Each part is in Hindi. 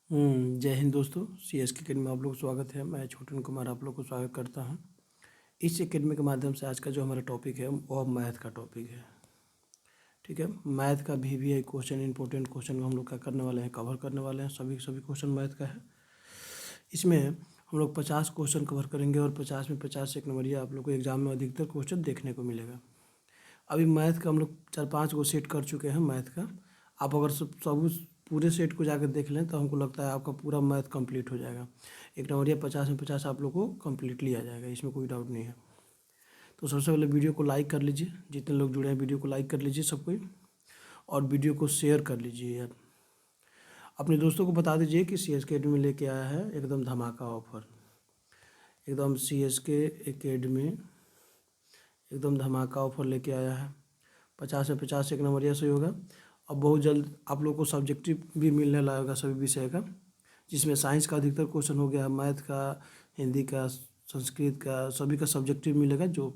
जय हिंद दोस्तों। सी एस के अकेडमी में आप लोग को स्वागत है। मैं छोटन कुमार आप लोग को स्वागत करता हूं। इस अकेडमी के माध्यम से आज का जो हमारा टॉपिक है वो मैथ का टॉपिक है। ठीक है, मैथ का भी क्वेश्चन, इंपॉर्टेंट क्वेश्चन हम लोग क्या करने वाले हैं, कवर करने वाले हैं। सभी सभी क्वेश्चन मैथ का है। इसमें हम लोग 50 क्वेश्चन कवर करेंगे और 50 में 50 एक नंबरिया आप लोग को एग्जाम में अधिकतर क्वेश्चन देखने को मिलेगा। अभी मैथ का हम लोग 4-5 को सेट कर चुके हैं मैथ का। आप अगर सब पूरे सेट को जाकर देख लें तो हमको लगता है आपका पूरा मैथ कंप्लीट हो जाएगा। एक नंबरिया 50 में 50 आप लोग को कम्प्लीटली आ जाएगा, इसमें कोई डाउट नहीं है। तो सबसे पहले वीडियो को लाइक कर लीजिए, जितने लोग जुड़े हैं वीडियो को लाइक कर लीजिए सब कोई, और वीडियो को शेयर कर लीजिए यार। अपने दोस्तों को बता दीजिए कि सी एस के अकेडमी लेके आया है एकदम धमाका ऑफर। एकदम सी एस के अकेडमी एकदम धमाका ऑफर लेके आया है। 50 में 50 एक नंबरिया से होगा। अब बहुत जल्द आप लोग को सब्जेक्टिव भी मिलने लगेगा सभी विषय का, जिसमें साइंस का अधिकतर क्वेश्चन हो गया, मैथ का, हिंदी का, संस्कृत का, सभी का सब्जेक्टिव मिलेगा जो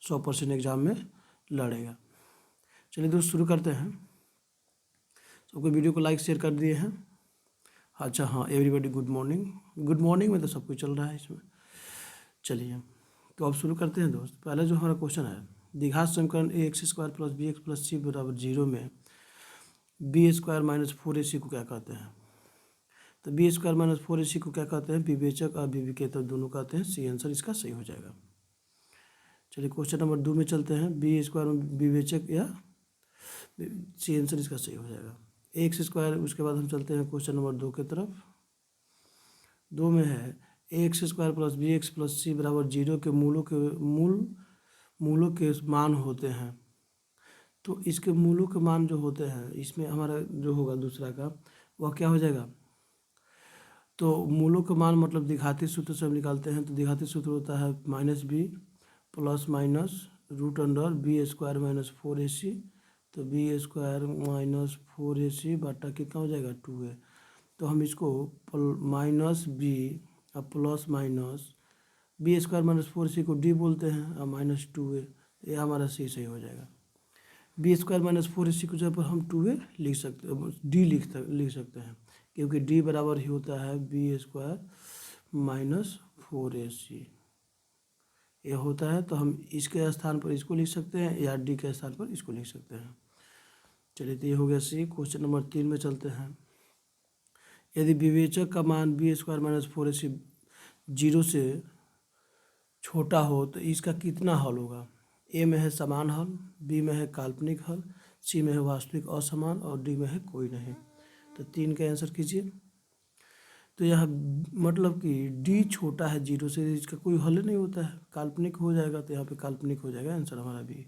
100% एग्जाम में लड़ेगा। चलिए दोस्त शुरू करते हैं। सबको वीडियो को लाइक शेयर कर दिए हैं। अच्छा हाँ, everybody good morning. Good morning में तो सब कुछ चल रहा है इसमें। चलिए तो अब शुरू करते हैं दोस्त। पहला जो हमारा क्वेश्चन है, द्विघात समीकरण A X square plus B X plus C बराबर 0 में बी स्क्वायर माइनस 4ac को क्या कहते हैं। तो बी स्क्वायर माइनस 4ac को क्या कहते हैं, विवेचक और विविकेतर दोनों कहते हैं। सी आंसर इसका सही हो जाएगा। चलिए क्वेश्चन नंबर 2 में चलते हैं। बी स्क्वायर विवेचक या सी आंसर इसका सही हो जाएगा। एक्स स्क्वायर, उसके बाद हम चलते हैं क्वेश्चन नंबर 2 की तरफ। 2 में है X square plus B X plus C बराबर 0 के मूलों के मान होते हैं। तो इसके मूलों के मान जो होते हैं, इसमें हमारा जो होगा दूसरा का वह क्या हो जाएगा। तो मूलों के मान मतलब द्विघाती सूत्र से हम निकालते हैं। तो द्विघाती सूत्र होता है -b plus minus root under B square minus 4ac। तो बी स्क्वायर माइनस 4ac बटा कितना हो जाएगा 2a। तो हम इसको -b और plus minus B square minus 4ac को d बोलते हैं और माइनस 2a, ये हमारा सही हो जाएगा। बी स्क्वायर माइनस 4ac को जब हम 2a लिख सकते, d लिख सकते हैं, क्योंकि d बराबर ही होता है बी स्क्वायर माइनस 4ac ये होता है। तो हम इसके स्थान पर इसको लिख सकते हैं या d के स्थान पर इसको लिख सकते हैं। चलिए तो ये हो गया सी। क्वेश्चन नंबर 3 में चलते हैं। यदि विवेचक का मान बी स्क्वायर माइनस 4ac 0 से छोटा हो तो इसका कितना हल होगा। ए में है समान हल, बी में है काल्पनिक हल, सी में है वास्तविक असमान और डी में है कोई नहीं। तो 3 का आंसर कीजिए। तो यहाँ मतलब कि डी छोटा है 0 से, इसका कोई हल नहीं होता है, काल्पनिक हो जाएगा। तो यहाँ पे काल्पनिक हो जाएगा आंसर हमारा बी।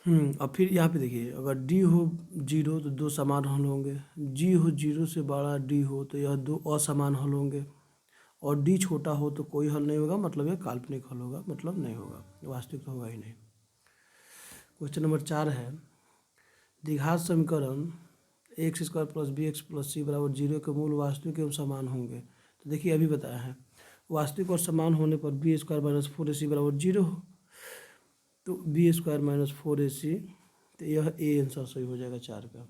अब फिर यहाँ पे देखिए, अगर डी हो 0 तो 2 समान हल होंगे, जी हो 0 से बड़ा डी हो तो यह 2 असमान हल होंगे, और डी छोटा हो तो कोई हल नहीं होगा, मतलब यह काल्पनिक हल होगा, मतलब नहीं होगा, वास्तविक तो होगा ही नहीं। क्वेश्चन नंबर 4 है, द्विघात समीकरण X square plus B X plus C बराबर 0 के मूल वास्तविक एवं समान होंगे। तो देखिए अभी बताया है वास्तविक और समान होने पर बी स्क्वायर माइनस 4ac बराबर 0 हो। तो बी स्क्वायर माइनस 4ac, तो यह ए आंसर सही हो जाएगा 4 का।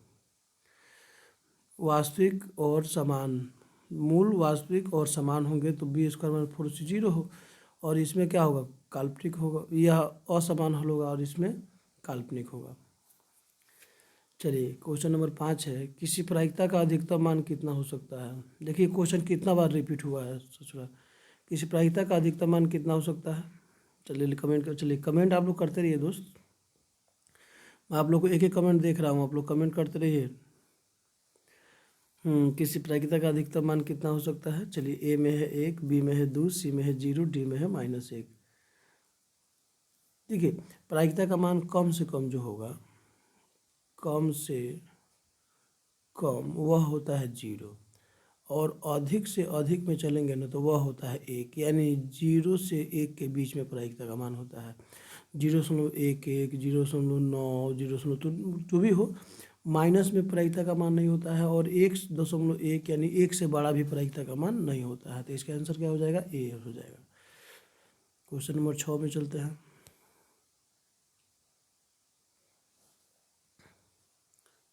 वास्तविक और समान, मूल वास्तविक और समान होंगे तो बी स्क्वायर माइनस 4ac 0 हो, और इसमें क्या होगा, काल्पनिक होगा, यह असमान हल होगा और इसमें काल्पनिक होगा। चलिए क्वेश्चन नंबर 5 है, किसी प्रायिकता का अधिकतम मान कितना हो सकता है। देखिए क्वेश्चन कितना बार रिपीट हुआ है सचुरा। किसी प्रायिकता का अधिकतम मान कितना हो सकता है। चलिए कमेंट आप लोग करते रहिए दोस्त। मैं आप लोग को एक एक कमेंट देख रहा हूँ, आप लोग कमेंट करते रहिए। किसी प्रायिकता का अधिकतम मान कितना हो सकता है। चलिए ए में है 1, बी में है 2, सी में है 0, डी में है -1। देखिए प्रायिकता का मान कम से कम जो होगा, कम से कम वह होता है 0, और अधिक से अधिक में चलेंगे ना तो वह होता है 1, यानी 0 से 1 के बीच में प्रायिकता का मान होता है। 0.11, 0.9, 0. जो भी हो, माइनस में प्रायिकता का मान नहीं होता है, और 1.1 यानी 1 से बड़ा भी प्रायिकता का मान नहीं होता है। तो इसका आंसर क्या हो जाएगा, ए हो जाएगा। क्वेश्चन नंबर 6 में चलते हैं।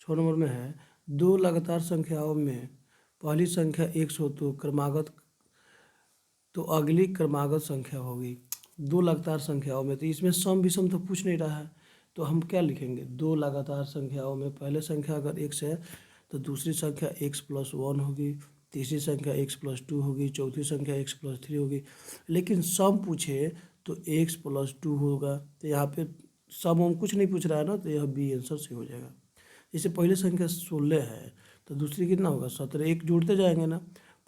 6 नंबर में है, दो लगातार संख्याओं में पहली संख्या x हो तो अगली क्रमागत संख्या होगी। दो लगातार संख्याओं में, तो इसमें सम विषम तो पूछ नहीं रहा है, तो हम क्या लिखेंगे, दो लगातार संख्याओं में पहले संख्या अगर x है तो दूसरी संख्या x+1 होगी, तीसरी संख्या x+2 होगी, चौथी संख्या x+3 होगी। लेकिन सम पूछे तो x+2 होगा, तो यहाँ पे सम हम कुछ नहीं पूछ रहा है ना, तो यह बी आंसर से हो जाएगा। जैसे पहले संख्या 16 है तो दूसरी कितना होगा 17, एक जोड़ते जाएंगे ना,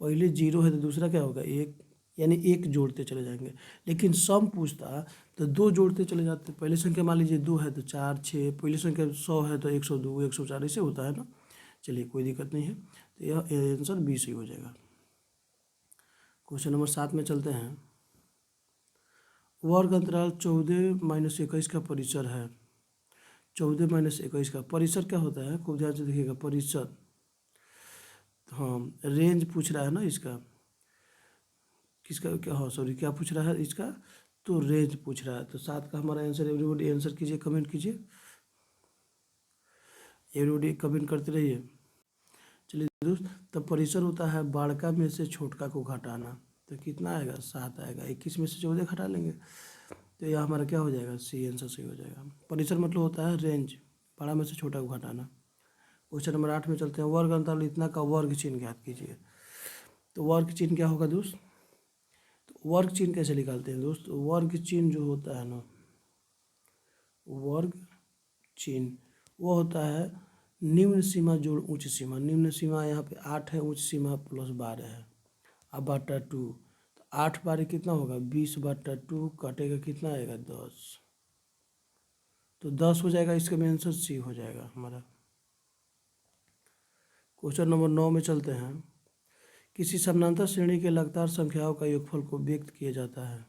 पहले 0 है तो दूसरा क्या होगा 1, यानी एक जोड़ते चले जाएंगे। लेकिन सम पूछता तो दो जोड़ते चले जाते, पहली संख्या मान लीजिए 2 है तो 4 6, पहली संख्या 100 है तो 102 104 ऐसे होता है ना। चलिए कोई दिक्कत नहीं है, तो यह आंसर बी सही हो जाएगा। क्वेश्चन नंबर 7 में चलते हैं। वर्ग अंतराल 14-21 का परिसर है। 14-21 का परिसर क्या होता है, खूब ध्यान से देखिएगा। परिसर, हाँ रेंज पूछ रहा है ना इसका, किसका क्या, हाँ सॉरी क्या पूछ रहा है इसका, तो रेंज पूछ रहा है। तो 7 का हमारा आंसर, एवरीबॉडी आंसर कीजिए, कमेंट कीजिए, एवरीबॉडी कमेंट करते रहिए। चलिए दोस्त, तो परिसर होता है बड़का में से छोटका को घटाना, तो कितना आएगा 7 आएगा, 21 में से 14 घटा लेंगे, तो यह हमारा क्या हो जाएगा, सी आंसर सही हो जाएगा। परिसर मतलब होता है रेंज, बड़ा में से छोटा को घटाना। क्वेश्चन नंबर 8 में चलते हैं। वर्ग अंतराल इतना का वर्ग चिन्ह ज्ञात कीजिए। तो वर्ग चिन्ह क्या होगा दोस्त, तो वर्ग चिन्ह कैसे निकालते हैं दोस्त, वर्ग चिन्ह जो होता है ना, वर्ग चिन्ह वो होता है निम्न सीमा जोड़ उच्च सीमा। निम्न सीमा यहाँ पे 8 है, उच्च सीमा +12 है, अब बटा 2, तो 8 बारी कितना होगा 20/2, कटेगा कितना आएगा 10, तो 10 हो जाएगा, इसका में आंसर सी हो जाएगा हमारा। क्वेश्चन नंबर 9 में चलते हैं। किसी समानांतर श्रेणी के लगातार संख्याओं का योगफल को व्यक्त किया जाता है।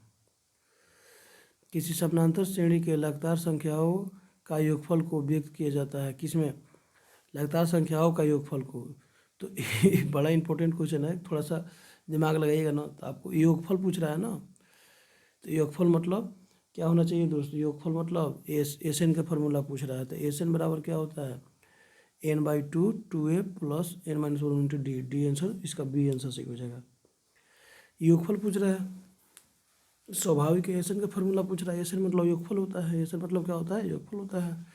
किसी समानांतर श्रेणी के लगातार संख्याओं का योगफल को व्यक्त किया जाता है, किसमें, लगातार संख्याओं का योगफल को। तो बड़ा इंपॉर्टेंट क्वेश्चन है, थोड़ा सा दिमाग लगाइएगा ना, तो आपको योगफल पूछ रहा है ना, तो योगफल मतलब क्या होना चाहिए दोस्तों, योगफल मतलब एस एन का फॉर्मूला पूछ रहा है, तो एस एन बराबर क्या होता है n/2 2a + n-1 × d, D answer, इसका बी आंसर सही हो जाएगा। योगफल पूछ रहा है, स्वाभाविक एस एन का फॉर्मूला पूछ रहा है, एस एन मतलब योगफल होता है, एस एन मतलब क्या होता है, योगफल होता है।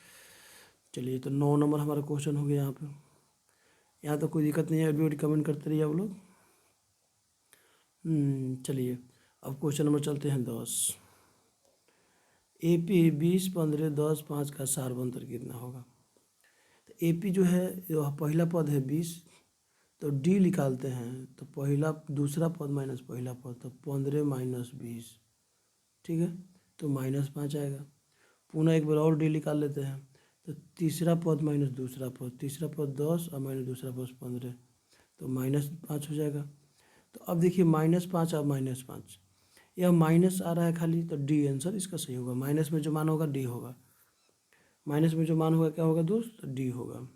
चलिए, तो 9 नंबर हमारा क्वेश्चन हो गया यहाँ पे। यहाँ तो कोई दिक्कत नहीं है, एवरीबॉडी कमेंट करते रहिए आप लोग। चलिए अब क्वेश्चन नंबर चलते हैं 10। AP 20 15 10 5 का सार्वंतर कितना होगा। तो AP जो है पहला पद है 20, तो D निकालते हैं, तो पहला दूसरा पद माइनस पहला पद, तो 15 - 20, ठीक है, तो -5 आएगा। पुनः एक बार और D निकाल लेते हैं, तो तीसरा पद माइनस दूसरा पद, तीसरा पद 10 और माइनस दूसरा पद 15, तो -5 हो जाएगा। तो अब देखिए -5 और -5, यह माइनस आ रहा है खाली, तो डी आंसर इसका सही होगा। माइनस में जो मान होगा डी होगा, माइनस में जो मान होगा क्या होगा दोस्त, डी होगा।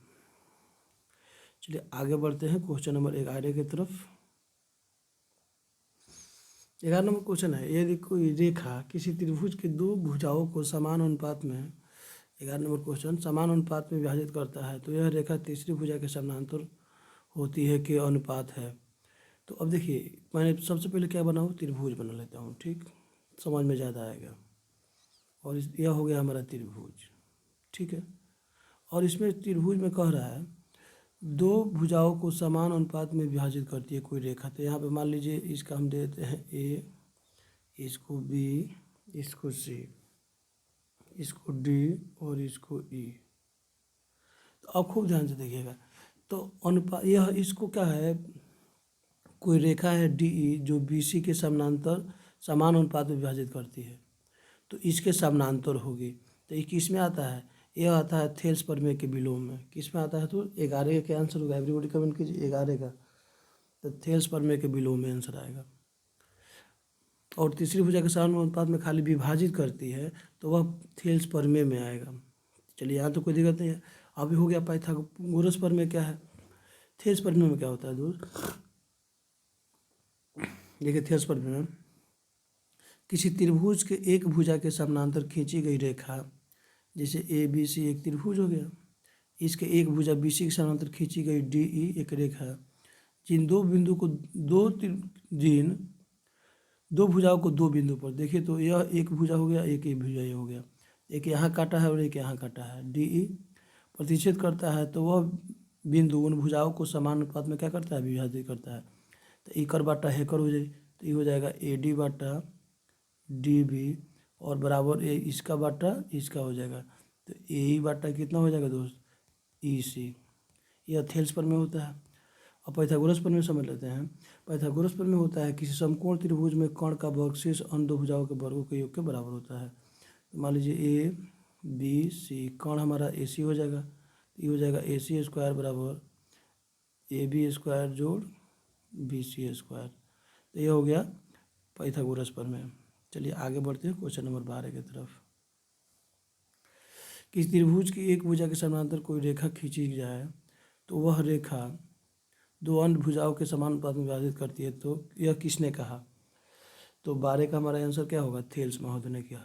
चलिए आगे बढ़ते हैं क्वेश्चन नंबर 11 की तरफ। 11 नंबर क्वेश्चन है, यदि कोई रेखा किसी त्रिभुज के दो भुजाओं को समान अनुपात में, 11 नंबर क्वेश्चन, समान अनुपात में विभाजित करता है, तो यह रेखा तीसरी भुजा के समानांतर होती है के अनुपात है। तो अब देखिए, मैंने सबसे पहले क्या बनाऊँ, त्रिभुज बना लेता हूँ, ठीक, समझ में ज़्यादा आएगा। और यह हो गया हमारा त्रिभुज, ठीक है। और इसमें त्रिभुज में कह रहा है दो भुजाओं को समान अनुपात में विभाजित करती है कोई रेखा। तो यहाँ पे मान लीजिए इसका हम दे देते हैं ए, इसको बी, इसको सी, इसको डी और इसको ई। तो अब खूब ध्यान से देखिएगा, तो अनुपात यह इसको क्या है, कोई रेखा है डी ई जो बी सी के समानांतर समान अनुपात में विभाजित करती है, तो इसके समानांतर होगी। तो ये किस में आता है, यह आता है थेल्स प्रमेय के विलोम में। किस में आता है, तो 11 का आंसर होगा, एवरीबॉडी कमेंट कीजिए 11 का, तो थेल्स प्रमेय के विलोम में आंसर आएगा। और तीसरी भुजा के समान अनुपात में खाली विभाजित करती है, तो वह थेल्स प्रमेय में आएगा। चलिए यहाँ तो कोई दिक्कत नहीं है। अभी हो गया पाइथागोरस प्रमेय क्या है, थेल्स प्रमेय में क्या होता है दोस्त, देखिए थेल्स प्रमेय में किसी त्रिभुज के एक भुजा के समानांतर खींची गई रेखा, जैसे ए बी सी एक त्रिभुज हो गया, इसके एक भुजा बी सी के समानांतर खींची गई डी ई एक रेखा जिन दो बिंदु को जिन दो भुजाओं को दो बिंदु पर देखिए तो यह एक भुजा हो गया, एक ये भुजा ये हो गया, एक यहाँ काटा है और एक यहाँ काटा है। डी ई प्रतिच्छेद करता है तो वह बिंदु उन भुजाओं को समान अनुपात में क्या करता है, विभाजित करता है। तो इकर बाटा हेकर हो जाए तो ये हो जाएगा ए डी बाटा डी बी और बराबर ए इसका बाटा इसका हो जाएगा। तो ए ई बाटा कितना हो जाएगा दोस्त, ई सी। यह थेल्स पर में होता है। और पाइथागोरस पर में समझ लेते हैं। पाइथागोरस पर में होता है किसी समकोण त्रिभुज में कर्ण का वर्ग शेष अन्य दो भुजाओं के वर्गों के योग के बराबर होता है। तो मान लीजिए ए बी सी, कर्ण हमारा ए सी हो जाएगा, ये हो जाएगा ए सी स्क्वायर बराबर ए बी स्क्वायर जोड़ बी सी स्क्वायर। तो ये हो गया पाइथागोरस पर में। चलिए आगे बढ़ते हैं क्वेश्चन नंबर 12 की तरफ। किसी त्रिभुज की एक भुजा के समानांतर कोई रेखा खींची जाए तो वह रेखा दो अन्य भुजाओं के समान अनुपात में विभाजित करती है, तो यह किसने कहा। तो 12 का हमारा आंसर क्या होगा, थेल्स महोदय ने किया।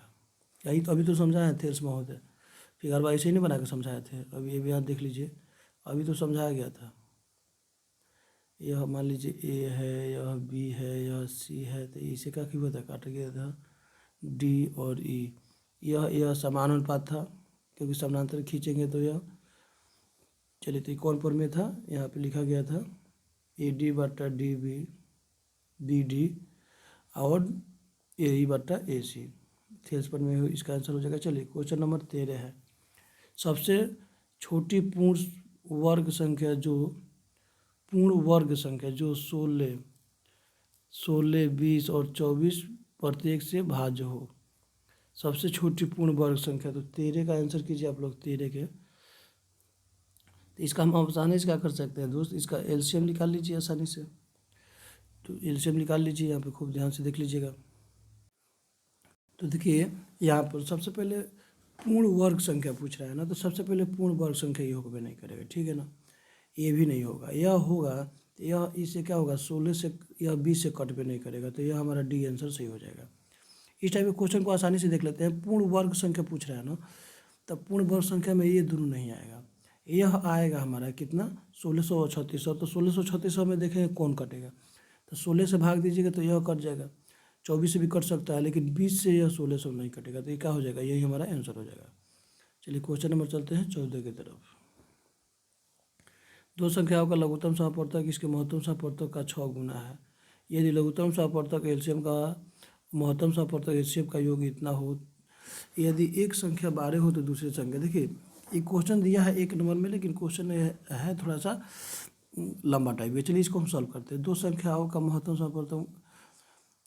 यही तो अभी तो समझाया है थेल्स महोदय, फिगर बाई ऐसे ही नहीं बना के समझाए थे। अभी ये भी यहाँ देख लीजिए, अभी तो समझाया गया था। यह मान लीजिए ए है, यह बी है, यह सी है, तो इसे क्या क्यों था, काटा गया था डी और ई। यह समान अनुपात था क्योंकि समानांतर खींचेंगे तो यह, चलिए तो कौन पर में था, यहाँ पे लिखा गया था ए डी बटा डी बी बी डी और ए ई बटा ए सी। थेल्स पर में इसका आंसर हो जाएगा। चलिए क्वेश्चन नंबर 13 है। सबसे छोटी पूर्ण वर्ग संख्या जो 16, 20 और 24 प्रत्येक से भाज्य हो। सबसे छोटी पूर्ण वर्ग संख्या, तो 13 का आंसर कीजिए आप लोग 13 के। तो इसका हम आसानी से क्या कर सकते हैं दोस्त, इसका एलसीएम निकाल लीजिए आसानी से। तो एलसीएम निकाल लीजिए, यहाँ पे खूब ध्यान से देख लीजिएगा। तो देखिए यहाँ पर सबसे पहले पूर्ण वर्ग संख्या पूछ रहा है ना, तो सबसे पहले पूर्ण वर्ग संख्या ये होगा नहीं करेगा, ठीक है ना। ये भी नहीं होगा, यह होगा तो यह इससे क्या होगा 16 से या 20 से कट पे नहीं करेगा, तो यह हमारा डी आंसर सही हो जाएगा। इस टाइप के क्वेश्चन को आसानी से देख लेते हैं। पूर्ण वर्ग संख्या पूछ रहा है ना, तब पूर्ण वर्ग संख्या में ये दोनों नहीं आएगा, यह आएगा हमारा कितना 1600 और 3600। तो 1600 3600 में देखेंगे कौन कटेगा, तो 16 से भाग दीजिएगा तो यह कट जाएगा। 24 से भी कट सकता है लेकिन 20 से यह 1600 नहीं कटेगा, तो ये क्या हो जाएगा, यही हमारा आंसर हो जाएगा। चलिए क्वेश्चन नंबर चलते हैं 14 की तरफ। दो संख्याओं का लघुत्तम समापवर्तक इसके महत्तम समापवर्तक का 6 गुना है। यदि लघुत्तम समापवर्तक एलसीएम का महत्तम समापवर्तक एलसीएम का योग इतना हो, यदि एक संख्या 12 हो तो दूसरी संख्या, देखिए एक क्वेश्चन दिया है 1 नंबर में, लेकिन क्वेश्चन है थोड़ा सा लंबा टाइप है। चलिए इसको हम सॉल्व करते हैं। दो संख्याओं का महत्तम समापवर्तक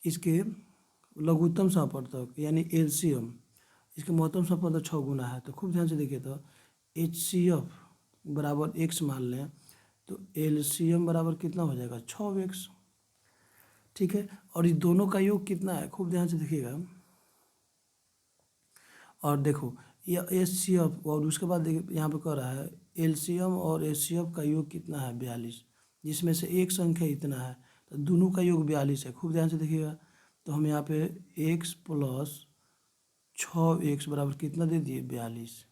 इसके लघुत्तम समापवर्तक यानी एलसीएम, इसके महत्तम समापवर्तक 6 गुना है। तो खूब ध्यान से देखिए, तो HCF बराबर x मान लें तो एलसीएम बराबर कितना हो जाएगा 6x, ठीक है। और इस दोनों का योग कितना है, खूब ध्यान से देखिएगा। और देखो यह HCF और उसके बाद देखिए यहाँ पे कह रहा है एलसीएम और HCF का योग कितना है 42, जिसमें से एक संख्या इतना है, तो दोनों का योग 42 है। खूब ध्यान से देखिएगा, तो हम यहाँ पे x + 6x बराबर कितना दे दिए 42।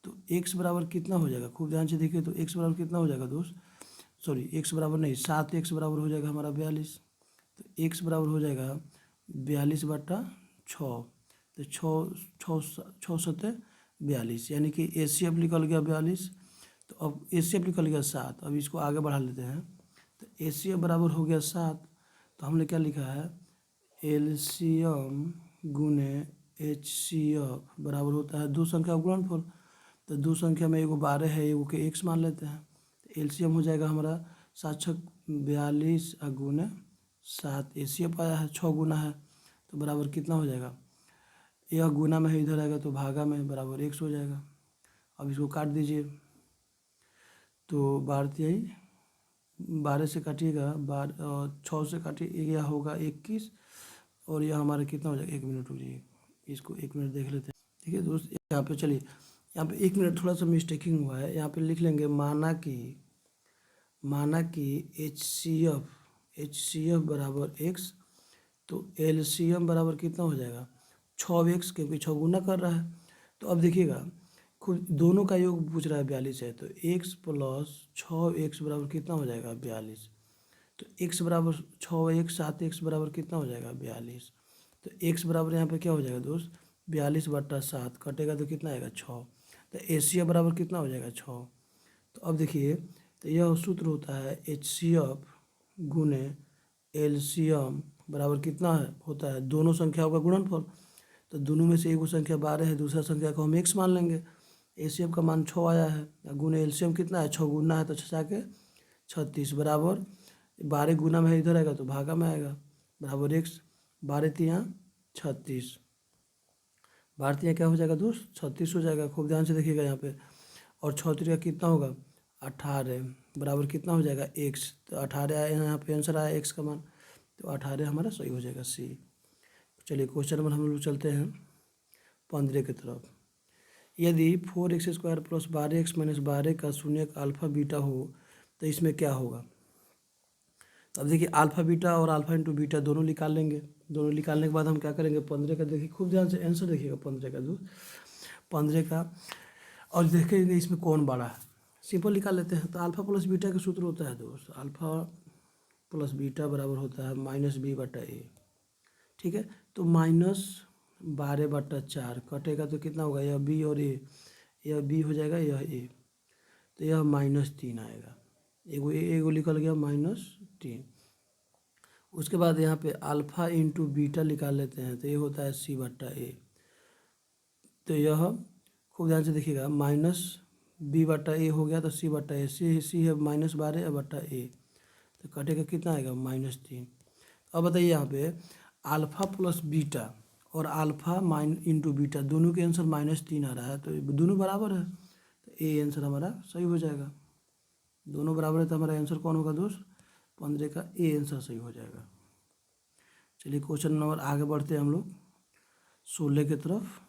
तो x बराबर कितना हो जाएगा, खूब ध्यान से देखिए, तो x बराबर कितना हो जाएगा दोस्त, सॉरी x बराबर नहीं 7x बराबर हो जाएगा हमारा 42। तो x बराबर हो जाएगा 42/6, तो 6 7 42, यानी कि HCF निकल गया 42। तो अब HCF निकल गया 7, अब इसको आगे बढ़ा लेते हैं। तो HCF बराबर हो गया 7, तो हमने क्या लिखा है LCM गुने HCF बराबर होता है दो संख्या का गुणनफल। तो दो संख्या में एगो 12 है, एगो के x मान लेते हैं। तो एलसीएम हो जाएगा हमारा 7 6 42 गुने 7, HCF आया है 6 गुना है, तो बराबर कितना हो जाएगा, यह गुना में है इधर आएगा तो भागा में बराबर x हो जाएगा। अब इसको काट दीजिए, तो 12 से काटिएगा 6 से काटिए, यह होगा 21 और यह हमारा कितना हो जाएगा, 1 मिनट रुकिए, इसको 1 मिनट देख लेते हैं। ठीक है दोस्त, यहाँ पे चलिए, यहाँ पे 1 मिनट थोड़ा सा मिस्टेकिंग हुआ है, यहाँ पे लिख लेंगे माना कि HCF बराबर x, तो LCM बराबर कितना हो जाएगा 6x, क्योंकि 6 गुना कर रहा है। तो अब देखिएगा खुद दोनों का योग पूछ रहा है 42 है, तो x प्लस 6x बराबर कितना हो जाएगा 42। तो x बराबर 6x 7x बराबर कितना हो जाएगा 42। तो x बराबर यहाँ पे क्या हो जाएगा दोस्त 42/7 कटेगा तो कितना आएगा 6। तो HCF बराबर कितना हो जाएगा 6। तो अब देखिए, तो यह सूत्र होता है HCF गुने LCM बराबर कितना है होता है दोनों संख्याओं का गुणनफल। तो दोनों में से एक संख्या 12 है, दूसरा संख्या को हम x मान लेंगे। HCF का मान 6 आया है, गुने LCM कितना है 6 गुना है तो 6 के 36 बराबर 12 गुना में इधर आएगा तो भागा में आएगा बराबर x 12 तियाँ 36। 12 तियाँ क्या हो जाएगा दोस्त 36 हो जाएगा। खूब ध्यान से देखिएगा यहाँ पे। और 6 का कितना होगा 18 बराबर कितना हो जाएगा x। तो 18 आया यहाँ पे आंसर आया x का मान, तो 18 हमारा सही हो जाएगा C। चलिए क्वेश्चन नंबर हम लोग चलते हैं 15 की तरफ। यदि 4x² प्लस 12x माइनस 12 का शून्य अल्फा बीटा हो तो इसमें क्या होगा। तो अब देखिए अल्फा बीटा और अल्फा इंटू बीटा दोनों निकाल लेंगे। दोनों निकालने के बाद हम क्या करेंगे 15 का देखिए खूब ध्यान से आंसर देखिएगा 15 का 15 का, और देखेंगे इसमें कौन बड़ा है। सिंपल निकाल लेते हैं। तो अल्फा प्लस बीटा का सूत्र होता है दोस्त अल्फा प्लस बीटा बराबर होता है -b/a। ठीक है, तो -12/4 कटेगा तो कितना होगा यह b और a, यह b हो जाएगा यह a, तो यह -3 आएगा। एगो निकल गया -3। उसके बाद यहाँ पे अल्फा इंटू बीटा निकाल लेते हैं तो ये होता है c/a। तो यह खूब ध्यान से देखिएगा -b/a हो गया तो c/a, c है -12/a, तो कटेगा कितना आएगा -3। अब बताइए यहाँ पे अल्फा प्लस बीटा और अल्फा इंटू बीटा दोनों के आंसर -3 आ रहा है, तो दोनों बराबर है, तो ए आंसर हमारा सही हो जाएगा। दोनों बराबर है तो हमारा आंसर कौन होगा दोस्त 15 का ए आंसर सही हो जाएगा। चलिए क्वेश्चन नंबर आगे बढ़ते हैं हम लोग 16 की तरफ।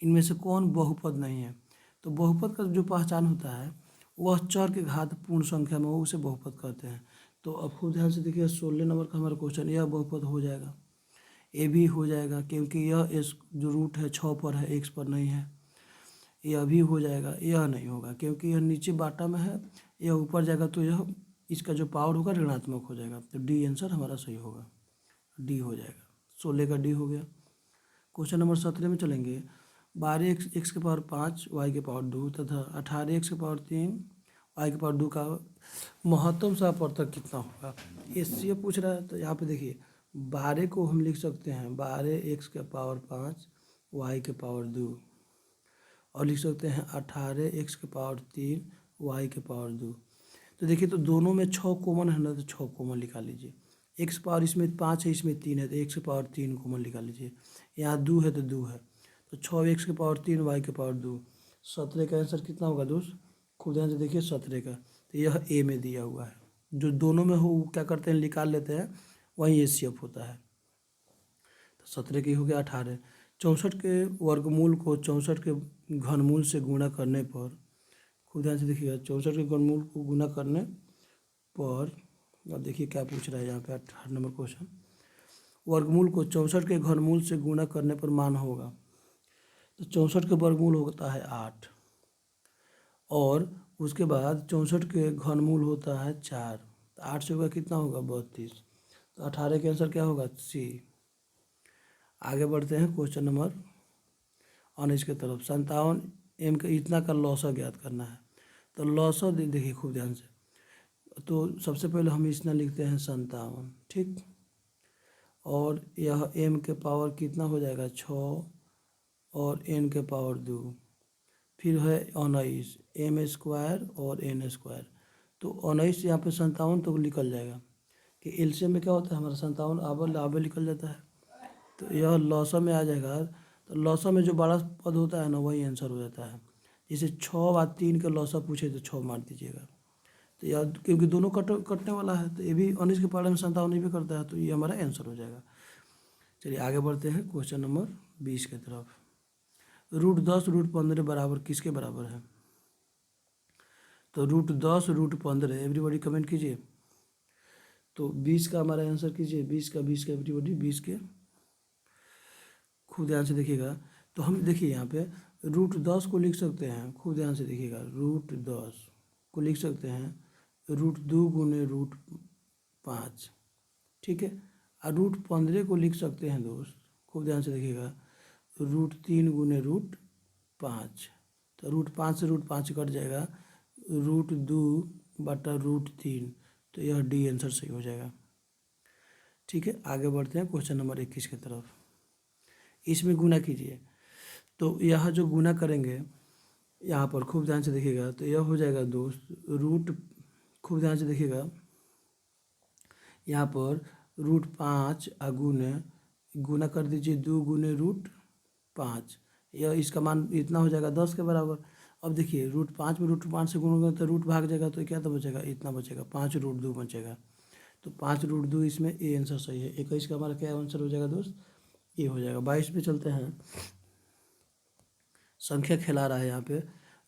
इनमें से कौन बहुपद नहीं है। तो बहुपद का जो पहचान होता है वह चर के घात पूर्ण संख्या में हो उसे बहुपद कहते हैं। तो अब खूब ध्यान से देखिए 16 नंबर का हमारा क्वेश्चन, यह बहुपद हो जाएगा, ए भी हो जाएगा क्योंकि यह इस जो रूट है 6 पर है x पर नहीं है। यह भी हो जाएगा, यह नहीं होगा क्योंकि यह नीचे बाटा में है, यह ऊपर जाएगा तो यह इसका जो पावर होगा ऋणात्मक हो जाएगा। तो डी आंसर हमारा सही होगा, डी हो जाएगा। 16 का डी हो गया। क्वेश्चन नंबर 17 में चलेंगे। 12x x के पावर 5 y के पावर 2 तथा 18x के पावर 3 y के पावर 2 का महत्तम सहप्रथक कितना होगा। इससे पूछ रहा है। तो यहाँ पे देखिए 12 को हम लिख सकते हैं 12x के पावर 5 y के पावर 2, और लिख सकते हैं 18x के पावर 3 y के पावर 2। तो देखिए तो दोनों में 6 कॉमन है ना, तो 6 कॉमन निकाल लीजिए। x पावर इसमें 5 है इसमें 3 है तो x के पावर 3 कॉमन निकाल लीजिए। यहाँ 2 है तो 2 है, तो 6x के पावर 3 y के पावर 2। 17 का आंसर कितना होगा दोस्त खुद ध्यान से देखिए 17 का, तो यह ए में दिया हुआ है। जो दोनों में हो क्या करते हैं निकाल लेते हैं, वही HCF होता है। तो 17 की हो गया 18। 64 के वर्गमूल को 64 के घनमूल से गुणा करने पर, खूब ध्यान से देखिएगा 64 के घनमूल को गुणा करने पर, अब देखिए क्या पूछ रहा है यहाँ पे 18 नंबर क्वेश्चन। वर्गमूल को 64 के घनमूल से गुणा करने पर मान होगा। तो 64 के वर्गमूल होता है 8, और उसके बाद 64 के घनमूल होता है 4, तो 8 से होगा कितना होगा 32। तो 18 के आंसर क्या होगा C। आगे बढ़ते हैं क्वेश्चन नंबर 19 की तरफ। 57 m का इतना का लॉसा ज्ञात करना है। तो लॉसा देखिए खूब ध्यान से, तो सबसे पहले हम इतना लिखते हैं 57, ठीक, और यह m के पावर कितना हो जाएगा 6 और n के पावर 2, फिर है 19 m² और n²। तो 19 यहाँ पे 57 तो निकल जाएगा कि एलसीएम में क्या होता है हमारा 57 आबे निकल जाता है, तो यह लॉसा में आ जाएगा। तो लॉसा में जो बड़ा पद होता है ना वही आंसर हो जाता है। जैसे 6 और 3 के लॉसा पूछे तो 6 मार दीजिएगा, तो यार क्योंकि दोनों कटने वाला है, तो ये भी 19 के पारे में 57 भी करता है, तो ये हमारा आंसर हो जाएगा। चलिए आगे बढ़ते हैं क्वेश्चन नंबर 20 की तरफ। √10 √15 बराबर किसके बराबर है। तो √10 √15 एवरीबॉडी कमेंट कीजिए। तो 20 का हमारा आंसर कीजिए, 20 का एवरीबॉडी 20 के खूब ध्यान से देखिएगा। तो हम देखिए यहाँ पे √10 को लिख सकते हैं, खूब ध्यान से देखिएगा, √10 को लिख सकते हैं √2 गुने √5, ठीक है। और √15 को लिख सकते हैं दोस्त, खूब ध्यान से देखिएगा, √3 गुने √5। तो √5 से √5 कट जाएगा, √2 बटा √3, तो यह डी आंसर सही हो जाएगा। ठीक है, आगे बढ़ते हैं क्वेश्चन नंबर 21 की तरफ। इसमें गुना कीजिए, तो यह जो गुना करेंगे यहाँ पर खूब ध्यान से देखिएगा, तो यह हो जाएगा दोस्त खूब ध्यान से देखिएगा, यहाँ पर √5 गुना कर दीजिए 2 गुने √5, यह इसका मान इतना हो जाएगा 10 के बराबर। अब देखिए √5 में √5 से गुणोगे तो रूट भाग जाएगा, तो क्या तो बचेगा, इतना बचेगा, 5√2 बचेगा। तो 5√2 इसमें ए आंसर सही है। 21 का हमारा क्या आंसर हो जाएगा दोस्त, ये हो जाएगा। 22 पे चलते हैं, संख्या खिला रहा है यहाँ पे,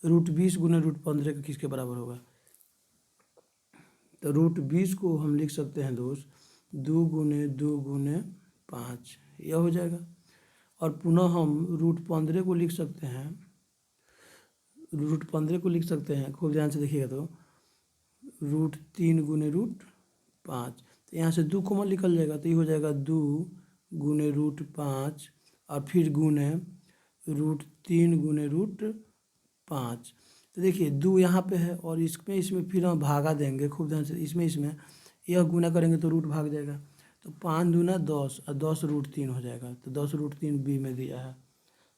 √20 गुने √15 का किसके बराबर होगा। तो √20 को हम लिख सकते हैं दोस्त 2 गुने 5, यह हो जाएगा। और पुनः हम √15 को लिख सकते हैं, खूब ध्यान से देखिएगा, तो √3 गुने √5, तो यहाँ से 2 कॉमन निकल जाएगा, तो ये हो जाएगा 2 गुने √5 और फिर गुने √3 गुने √5। तो देखिए 2 यहाँ पे है और इसमें फिर हम भागा देंगे, खूब ध्यान से, इसमें यह गुना करेंगे तो रूट भाग जाएगा, तो 5 दूना 10 और 10 √3 हो जाएगा, तो 10 √3 बी में दिया है,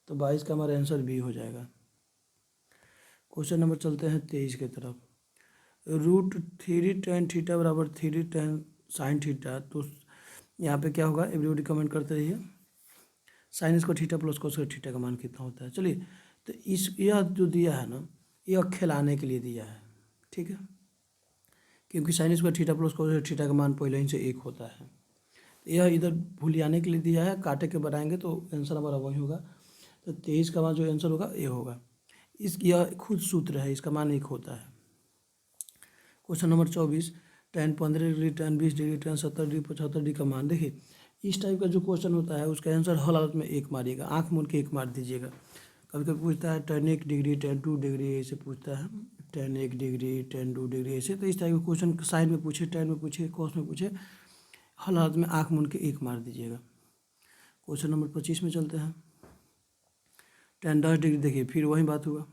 तो 22 का हमारा आंसर बी हो जाएगा। क्वेश्चन नंबर चलते हैं 23 की तरफ। √3 tan थीटा बराबर 3 tan sin थीटा, तो यहाँ पे क्या होगा, एवरीबॉडी कमेंट करते रहिए। Sine square theta plus cos square theta का मान कितना होता है। चलिए, तो यह जो दिया है ना, यह खिलाने के लिए दिया है, ठीक है, क्योंकि sine square theta plus cos square theta का मान पहले ही से 1 होता है। तो यह इधर भूलियाने के लिए दिया है, काटे के बनाएंगे तो आंसर हमारा वही होगा। तो 23 का मान जो आंसर होगा ये होगा। यह खुद सूत्र है, इसका मान 1 होता है। Question number 24, tan 15 degree, tan 20 degree, tan 70 degree, 75 degree का मान। देखिए इस टाइप का जो क्वेश्चन होता है उसका आंसर हर हालत में 1 मारिएगा, आँख मूंद के 1 मार दीजिएगा। कभी कभी पूछता है tan 1 डिग्री, tan 2 डिग्री, ऐसे पूछता है, tan 1 डिग्री, tan 2 डिग्री, ऐसे। तो इस टाइप के क्वेश्चन साइन में पूछे, tan में पूछे, कॉस में पूछे, हर हालत में आँख मूंद के 1 मार दीजिएगा। क्वेश्चन नंबर 25 में चलते हैं। tan 10 डिग्री, देखिए फिर वही बात हुआ,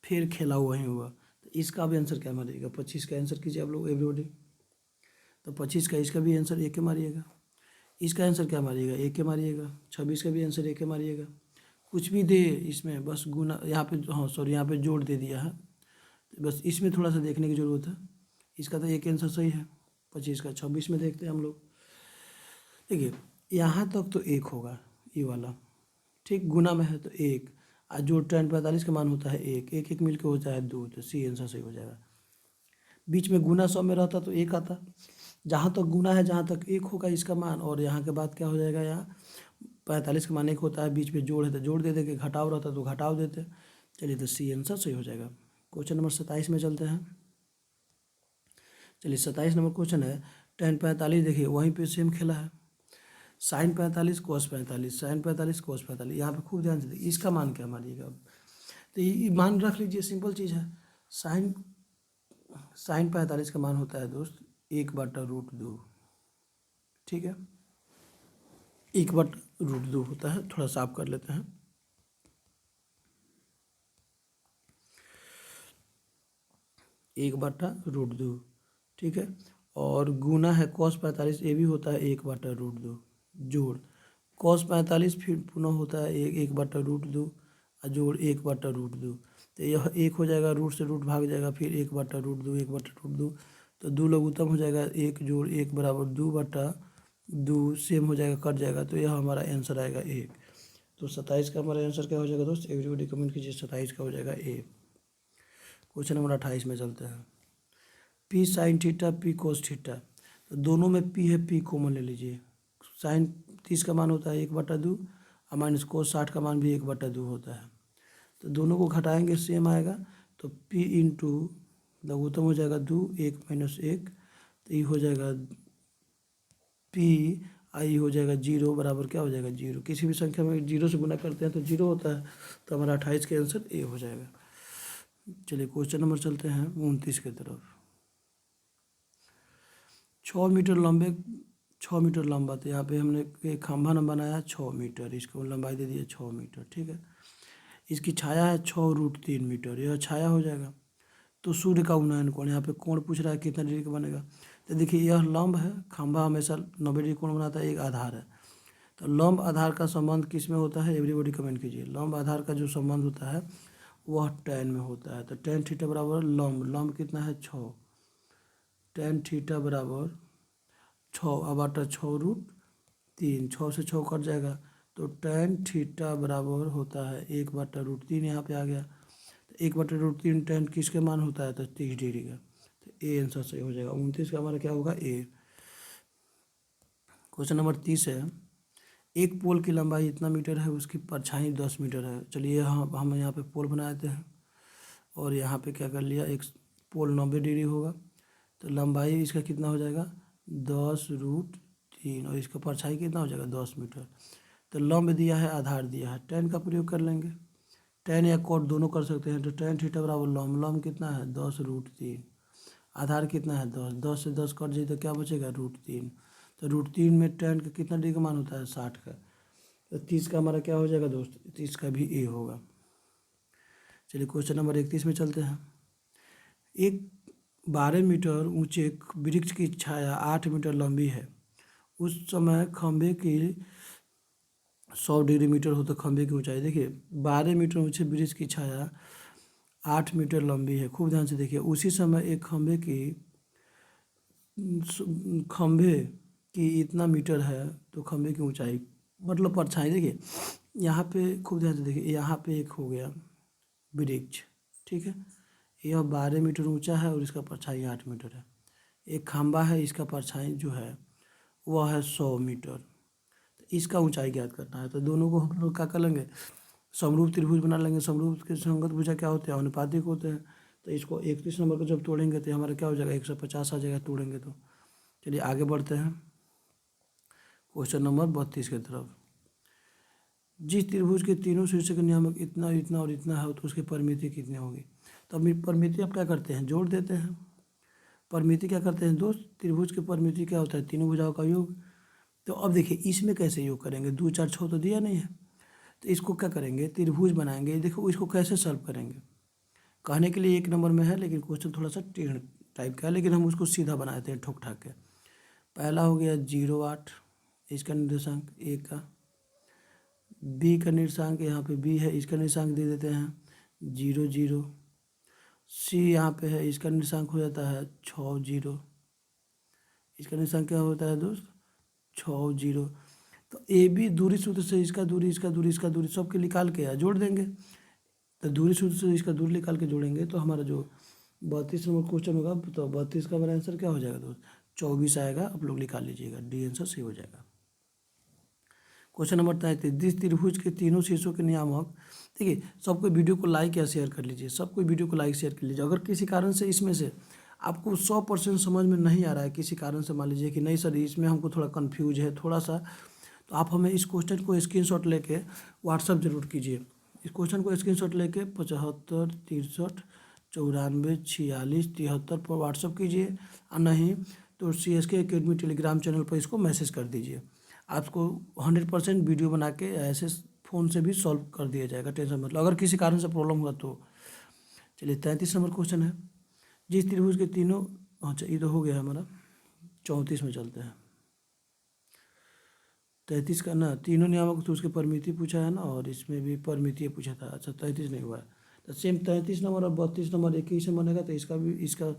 फिर खेला वही हुआ, तो इसका भी आंसर क्या मारिएगा, 25 का आंसर कीजिए आप लोग एवरीबॉडी। तो 25 का इसका भी आंसर 1 के मारिएगा, इसका आंसर क्या मारिएगा, 1 के मारिएगा। 26 का भी आंसर 1 के मारिएगा। कुछ भी दे इसमें, बस गुना यहाँ पे, हाँ सॉरी, यहाँ पे जोड़ दे दिया है, बस इसमें थोड़ा सा देखने की ज़रूरत है। इसका तो 1 आंसर सही है 25 का। 26 में देखते हैं हम लोग, देखिए यहाँ तक तो 1 होगा ये वाला, ठीक, गुना में है तो 1, और जो tan 45 का मान होता है 1, 1 मिल के होता है 2, तो सी आंसर सही हो जाएगा। बीच में गुना 100 में रहता तो 1 आता, जहाँ तक गुना है जहाँ तक 1 होगा इसका मान, और यहाँ के बाद क्या हो जाएगा, यहाँ 45 का मान 1 होता है, बीच में जोड़ है तो जोड़ दे देंगे, घटाव रहता तो घटाव देते। चलिए, तो सी आंसर सही हो जाएगा। क्वेश्चन नंबर 27 में चलते हैं। चलिए 27 नंबर क्वेश्चन है, tan 45, देखिए वहीं पे सेम खेला है, sin 45 cos 45, sin 45 cos 45। यहाँ पे खूब ध्यान से देखिए, इसका मान क्या मानिएगा अब, तो ये मान रख लीजिए, सिंपल चीज़ है। sin 45 का मान होता है दोस्त 1/√2, ठीक है, 1/√2 होता है। थोड़ा साफ कर लेते हैं, एक बटा √2, ठीक है, और गुना है cos 45, ये भी होता है 1/√2, जोड़ cos 45 फिर पुनः होता है 1/√2 और जोड़ 1/√2, तो यह 1 हो जाएगा, रूट से रूट भाग जाएगा, फिर 1/√2, 1/√2, तो 2 लघुत्तम हो जाएगा, 1 जोड़ 1 बराबर 2/2, सेम हो जाएगा, कट जाएगा, तो यह हमारा आंसर आएगा 1। तो 27 का हमारा आंसर क्या हो जाएगा दोस्त, एवरीबॉडी कमेंट कीजिए, 27 का हो जाएगा ए। क्वेश्चन नंबर 28 में चलते हैं। P sine theta, P cos theta, तो दोनों में पी है, पी कॉमन ले लीजिए। साइन 30 का मान होता है 1/2 और माइनस कोस 60 का मान भी 1/2 होता है, तो दोनों को घटाएंगे सेम आएगा, तो पी इंटू लघुत्तम हो जाएगा 2, 1 - 1, तो ये हो जाएगा पी आई हो जाएगा 0 बराबर क्या हो जाएगा 0। किसी भी संख्या में 0 से गुना करते हैं तो 0 होता है, तो हमारा 28 का आंसर ए हो जाएगा। चलिए क्वेश्चन नंबर चलते हैं 29 की तरफ। 6 मीटर लंबे 6 मीटर लंबा, तो यहाँ पे हमने एक खंभा न बनाया 6 मीटर, इसको लंबाई दे दिया 6 मीटर, ठीक है। इसकी छाया है 6√3 मीटर, यह छाया हो जाएगा। तो सूर्य का उन्नयन कोण, यहाँ पे कोण पूछ रहा है कितना डिग्री का बनेगा। तो देखिए यह लंब है, खंभा हमेशा 90 डिग्री कोण बनाता है, एक आधार है। तो लंब आधार का संबंध किस में होता है, एवरीबॉडी कमेंट कीजिए। लंब आधार का जो संबंध होता है वह tan में होता है। तो tan थीटा बराबर लंब कितना है 6, tan थीटा बराबर 6/6√3, 6 से 6 कट जाएगा, तो tan थीटा बराबर होता है 1/√3, यहाँ पे आ गया। तो 1/√3 tan किसके मान होता है, तो 30 डिग्री का। तो ए आंसर सही हो जाएगा। 29 का हमारा क्या होगा ए। क्वेश्चन नंबर 30 है, एक पोल की लंबाई इतना मीटर है, उसकी परछाई 10 मीटर है। चलिए हम यहाँ पे पोल बना देते हैं और यहाँ पे क्या कर लिया, एक पोल 90 डिग्री होगा, तो लंबाई इसका कितना हो जाएगा 10√3 और इसका परछाई कितना हो जाएगा 10 मीटर। तो लंब दिया है, आधार दिया है, tan का प्रयोग कर लेंगे। tan या cot दोनों कर सकते हैं। तो tan थीटा बराबर लंब कितना है 10√3, आधार कितना है 10, 10 से 10 कट जाए तो क्या बचेगा √3। तो √3 में tan का कितना डिग्री का मान होता है 60 का। तो 30 का हमारा क्या हो जाएगा दोस्त, 30 का भी ए होगा। चलिए क्वेश्चन नंबर 31 में चलते हैं। एक 12 मीटर ऊंचे वृक्ष की छाया 8 मीटर लंबी है। उस समय खंभे की 100 डिग्री मीटर हो तो खंभे की ऊंचाई, देखिए 12 मीटर ऊंचे वृक्ष की छाया 8 मीटर लंबी है। खूब ध्यान से देखिए, उसी समय एक खंभे की इतना मीटर है, तो खंभे की ऊंचाई मतलब परछाई, देखिए यहाँ पे खूब ध्यान से देखिए, यहाँ पे एक हो गया वृक्ष, ठीक है, यह 12 मीटर ऊंचा है और इसका परछाई 8 मीटर है। एक खंभा है, इसका परछाई जो है वह है 100 मीटर, तो इसका ऊंचाई ज्ञात करना है। तो दोनों को हम लोग क्या कर लेंगे, समरूप त्रिभुज बना लेंगे। समरूप के संगत भुजा क्या होते हैं, अनुपातिक होते हैं। तो इसको 31 नंबर को जब तोड़ेंगे तो हमारा क्या हो जाएगा 150 आ जाएगा तोड़ेंगे तो। चलिए आगे बढ़ते हैं क्वेश्चन नंबर 32 की तरफ। जिस त्रिभुज के तीनों शीर्ष के नियामक इतना इतना और इतना है, तो उसकी परिमिति कितनी होगी। तो अब परिमिति आप क्या करते हैं, जोड़ देते हैं। परिमिति क्या करते हैं दोस्त, त्रिभुज की परिमिति क्या होता है, तीनों भुजाओं का योग। तो अब देखिए इसमें कैसे योग करेंगे, 2 4 6 तो दिया नहीं है, तो इसको क्या करेंगे, त्रिभुज बनाएंगे। देखो इसको कैसे सॉल्व करेंगे, कहने के लिए 1 नंबर में है, लेकिन क्वेश्चन थोड़ा सा टेढ़ टाइप का है, लेकिन हम उसको सीधा बनाते हैं ठोक ठाक के। पहला हो गया 0.8, इसका निर्देशांक ए का। बी का निर्देशांक यहाँ पे बी है, इसका निर्देशांक दे देते हैं 0 0। सी यहाँ पे है, इसका निर्देशांक हो जाता है 6 0। इसका निर्देशांक क्या होता है दोस्त 6 0। तो ए बी दूरी सूत्र से इसका दूरी इसका दूरी इसका दूरी सबके निकाल के जोड़ देंगे। तो दूरी सूत्र से इसका दूरी निकाल के जोड़ेंगे तो हमारा जो 32 नंबर क्वेश्चन होगा, तो 32 का हमारा आंसर क्या हो जाएगा दोस्त 24 आएगा। आप लोग निकाल लीजिएगा, डी आंसर सही हो जाएगा। क्वेश्चन नंबर 33, जिस त्रिभुज के तीनों शीर्षों के नियामक, देखिए सबको वीडियो को लाइक या शेयर कर लीजिए, सबको वीडियो को लाइक शेयर कर लीजिए। अगर किसी कारण से इसमें से आपको 100% समझ में नहीं आ रहा है, किसी कारण से मान लीजिए कि नहीं सर इसमें हमको थोड़ा कन्फ्यूज है थोड़ा सा, तो आप हमें इस क्वेश्चन को स्क्रीनशॉट लेके व्हाट्सअप जरूर कीजिए। इस क्वेश्चन को स्क्रीनशॉट लेके 75 63 94 46 73 पर व्हाट्सअप कीजिए, और नहीं तो CSK एकेडमी टेलीग्राम चैनल पर इसको मैसेज कर दीजिए। आपको 100% वीडियो बना के ऐसे फ़ोन से भी सॉल्व कर दिया जाएगा, टेंशन मतलब अगर किसी कारण से प्रॉब्लम हुआ तो। चलिए 33 नंबर क्वेश्चन है, जिस त्रिभुज के तीनों, अच्छा ये तो हो गया हमारा। 34 में चलते हैं। 33 का ना तीनों नियामक तो उसके परिमिति पूछा है ना, और इसमें भी परिमिति पूछा था। अच्छा 33 नहीं हुआ है, तो सेम 33 नंबर और 32 नंबर एक ही से बनेगा, तो इसका भी इसका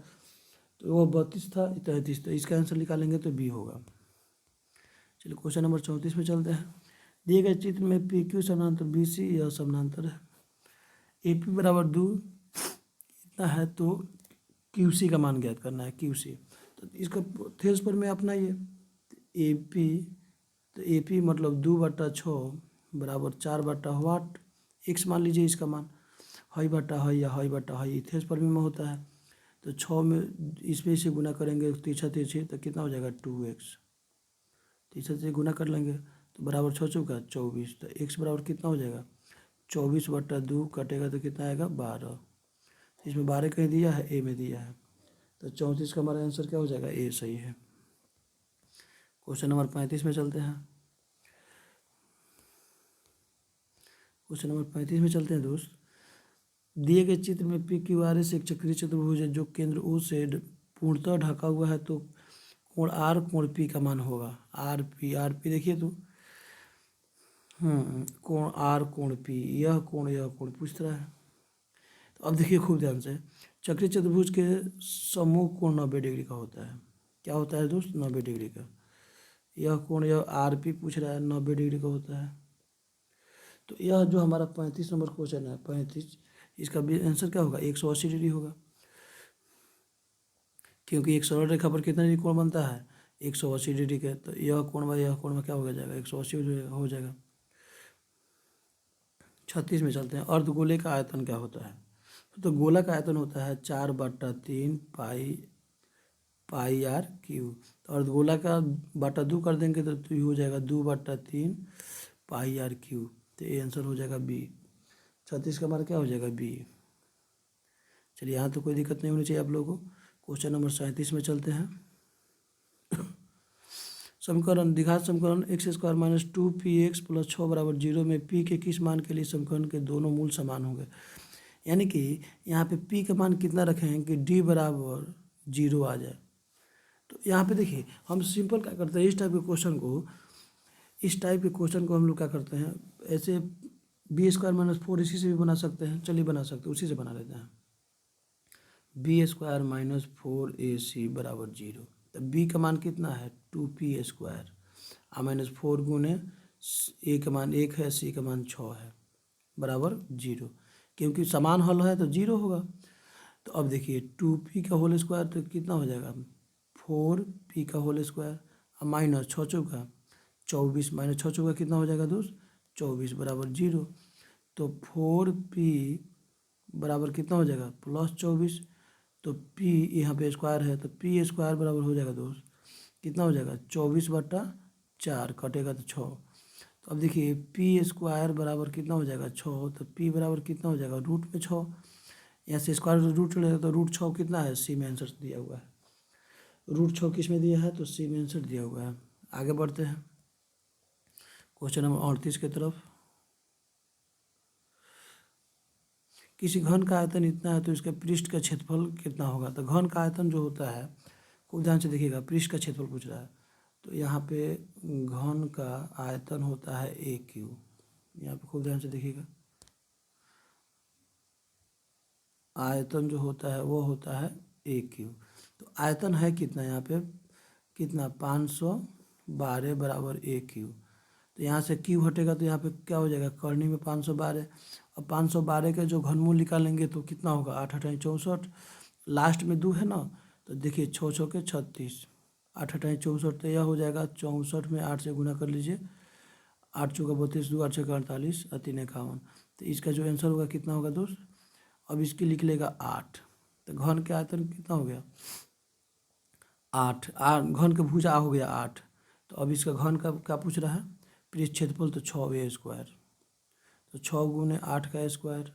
तो वो 32 था 33, तो इसका आंसर निकालेंगे तो बी होगा। चलिए क्वेश्चन नंबर 34 में चलते हैं। दिए गए चित्र में पी क्यू समानांतर बी सी यह समानांतर है। ए पी बराबर 2 इतना है, तो क्यू सी का मान ज्ञात करना है, क्यू सी। तो इसका थेल्स पर में अपना ये ए पी, तो ए पी मतलब 2/6 बराबर 4/8 एक्स मान लीजिए इसका मान, हाई बटा हाई या हाई बटा हाई इथेस पर में होता है। तो 6 में इसमें से गुना करेंगे तीछा तीछी, तो कितना हो जाएगा 2x। तो इसे से गुना कर लेंगे तो बराबर 6 चौका 24। तो x बराबर कितना हो जाएगा 24/2 कटेगा तो कितना आएगा 12। इसमें 12 कहीं दिया है, ए में दिया है, तो 34 का हमारा आंसर क्या हो जाएगा, ए सही है। क्वेश्चन नंबर 35 में चलते हैं। क्वेश्चन नंबर 35 में चलते हैं दोस्त। दिए गए चित्र में पी क्यू आर एस एक चक्रीय चतुर्भुज है जो केंद्र ओ से पूर्णतः ढका हुआ है, तो कोण आर कोण पी का मान होगा। आर पी देखिए तो कोण आर कोण पी, यह कोण पूछ रहा है। तो अब देखिए खूब ध्यान से, चक्रीय चतुर्भुज के समूह कोण 90 डिग्री का होता है। क्या होता है दोस्त, 90 डिग्री का। यह कोण, यह आर पी पूछ रहा है, 90 डिग्री का होता है। तो यह जो हमारा 35 नंबर क्वेश्चन है, 35, इसका भी आंसर क्या होगा, 180 डिग्री होगा, क्योंकि एक सरल रेखा पर कितना डिग्री कोण बनता है, 180 डिग्री का। तो यह कोण में क्या हो जाएगा, 180 हो जाएगा। 36 में चलते हैं। अर्धगोले का आयतन क्या होता है। तो गोला का आयतन होता है 4/3 पाई आर क्यू। तो अर्धगोला का बटा 2 कर देंगे तो ये हो जाएगा 2/3 पाई आर क्यू। तो ये आंसर हो जाएगा बी। 36 का हमारा क्या हो जाएगा, बी। चलिए यहाँ तो कोई दिक्कत नहीं होनी चाहिए आप लोगों को। क्वेश्चन नंबर 37 में चलते हैं। समीकरण द्विघात समीकरण x² - 2px + 6 = 0 में p के किस मान के लिए समीकरण के दोनों मूल समान होंगे। यानी कि यहाँ पे p का मान कितना रखे हैं कि d बराबर 0 आ जाए। तो यहाँ पे देखिए हम सिंपल क्या करते हैं, इस टाइप के क्वेश्चन को हम लोग क्या करते हैं, ऐसे b² - 4 इसी से भी बना सकते हैं। चलिए बना सकते हैं, उसी से बना लेते हैं। b² - 4ac = 0। तो b का मान कितना है 2p² -4 गुने a का मान 1 है, c का मान 6 है, बराबर 0। क्योंकि समान हल है तो 0 होगा। तो अब देखिए 2p का होल स्क्वायर तो कितना हो जाएगा 4p का होल स्क्वायर माइनस 6 चौका 24 -6 चौका कितना हो जाएगा दोस्त 24 बराबर 0। तो 4p बराबर कितना हो जाएगा +24। तो p यहाँ पे स्क्वायर है तो p² बराबर हो जाएगा दोस्त कितना हो जाएगा 24/4 कटेगा तो 6। तो अब देखिए p² बराबर कितना हो जाएगा 6। तो p बराबर कितना हो जाएगा √6। यहाँ से स्क्वायर रूट लेगा तो √6 कितना है, सी में आंसर दिया हुआ है। √6 किस में दिया है तो सी में आंसर दिया हुआ है। आगे बढ़ते हैं क्वेश्चन नंबर 38 की तरफ। किसी घन का आयतन इतना है तो इसका पृष्ठ का क्षेत्रफल कितना होगा। तो घन का आयतन जो होता है, खूब ध्यान से देखिएगा, पृष्ठ का क्षेत्रफल पूछ रहा है। तो यहाँ पे घन का आयतन होता है AQ। यहाँ पे खूब ध्यान से देखिएगा, आयतन जो होता है वो होता है AQ। तो आयतन है कितना यहाँ पे, कितना 512 बराबर AQ। तो यहाँ से Q हटेगा तो यहाँ पे क्या हो जाएगा, करनी में 512। अब 512 का जो घनमूल निकालेंगे तो कितना होगा 8 × 64। लास्ट में 2 है ना, तो देखिए 6 6 के 36, 8 × 64, तो यह हो जाएगा 64 में 8 से गुना कर लीजिए, 8 चौका 32, 2 8 छक्का 48 और 3 51। तो इसका जो आंसर होगा कितना होगा दोस्त, अब इसकी लिख लेगा 8। तो घन के आयतन कितना हो गया 8, घन का भुजा हो गया 8। तो अब इसका घन का क्या पूछ रहा है, पृष्ठ क्षेत्रफल, तो 6a²। तो 6 गुने 8 का स्क्वायर,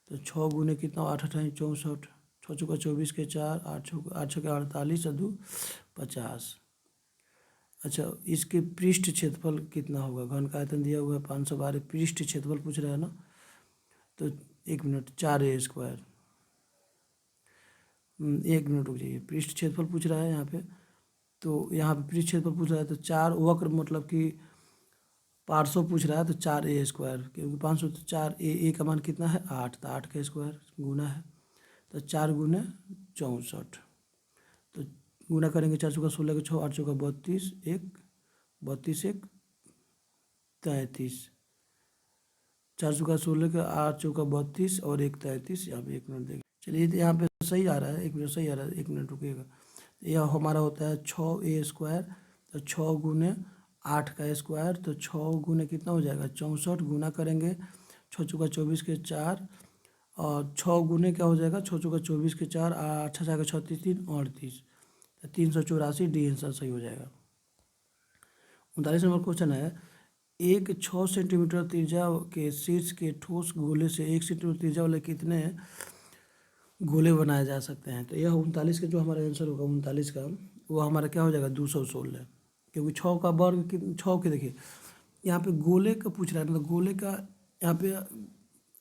तो 6 गुने कितना 8 × 64, 6 चौका 24 के 4, 8 छक्का 48 और 2 50। अच्छा इसके पृष्ठ क्षेत्रफल कितना होगा, घन का आयतन दिया हुआ है 512, पृष्ठ क्षेत्रफल पूछ रहा है ना। तो 1 मिनट, 4a², 1 मिनट रुक जाइए, पृष्ठ क्षेत्रफल पूछ रहा है यहाँ पे। तो यहाँ पे पृष्ठ क्षेत्रफल पूछ रहा है तो 4 वक्र मतलब कि 500 पूछ रहा है तो 4a², क्योंकि 500 तो 4 a का मान कितना है 8, तो 8 का स्क्वायर गुना है, तो 4 गुने 64। तो गुना करेंगे 4 चौका 16 के 6, 8 चौका 32, 32 1 33, 4 चौका 16 के 8 चौका 32 और 1 33। यहाँ पे 1 मिनट देखिए, चलिए तो यहाँ पे सही आ रहा है, 1 मिनट सही आ रहा है, 1 मिनट रुकिएगा। यह हमारा होता है 6a²। तो 6 गुने 8 का स्क्वायर, तो 6 गुने कितना हो जाएगा 64, गुना करेंगे 6 चौका 24 के 4 और 6 गुने क्या हो जाएगा 6 चौका 24 के 4, 8 6 36 3 38, तो 384, डी आंसर सही हो जाएगा। 39 नंबर क्वेश्चन है, एक 6 सेंटीमीटर त्रिज्या के शीर्ष के ठोस गोले से 1 सेंटीमीटर त्रिज्या वाले कितने गोले बनाए जा सकते हैं। तो यह 39 का जो हमारा आंसर होगा 39 का, वो हमारा क्या हो जाएगा 216, क्योंकि 6 का वर्ग 6 के देखिए यहाँ पे गोले का पूछ रहा है, मतलब गोले का यहाँ पे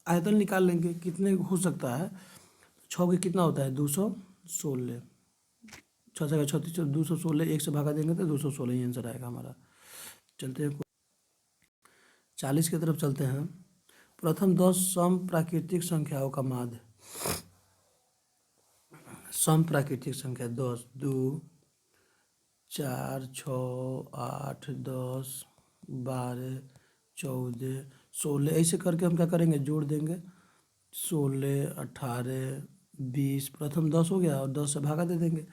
आयतन निकाल लेंगे कितने हो सकता है। 6 के कितना होता है 216, 6 से 36, 216 1 से भागा देंगे तो 216 ही आंसर आएगा हमारा। चलते हैं 40 की तरफ चलते हैं। प्रथम 10 सम प्राकृतिक संख्याओं का माध्य। सम प्राकृतिक संख्या 10, 2, 4, 6, 8, 10, 12, 14, 16, ऐसे करके हम क्या करेंगे जोड़ देंगे। 16, 18, 20, प्रथम 10 हो गया और 10 से भागा दे देंगे।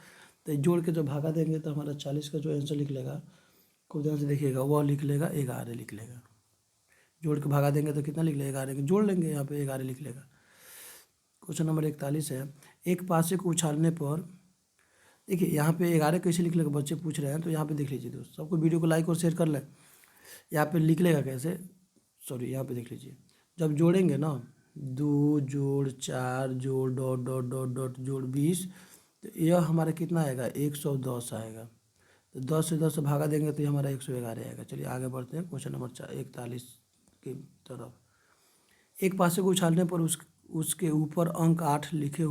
तो जोड़ के जब भागा देंगे तो हमारा 40 का जो आंसर निकलेगा, खूब ध्यान से देखिएगा, वह लिख लेगा 11 लिख लेगा। जोड़ के भागा देंगे तो कितना लिख लेगा 11 के, जोड़ लेंगे यहाँ पे 11 लिख लेगा। क्वेश्चन नंबर 41 है, एक पासे को उछालने पर, देखिए यहाँ पे 11 कैसे लिख लेगा, बच्चे पूछ रहे हैं तो यहाँ पे देख लीजिए दोस्त, सबको वीडियो को लाइक और शेयर कर लें। यहाँ पे लिख लेगा कैसे, सॉरी यहाँ पे देख लीजिए, जब जोड़ेंगे ना 2 जोड़ 4 जोड़ डॉट डॉट डॉट डॉट जोड़ 20, तो यह हमारा कितना आएगा 110 आएगा। तो 10 से 10 से भागा देंगे तो ये हमारा 111 आएगा। चलिए आगे बढ़ते हैं क्वेश्चन नंबर 41 की तरफ। एक पासे को उछालने पर उसके ऊपर अंक 8 लिखे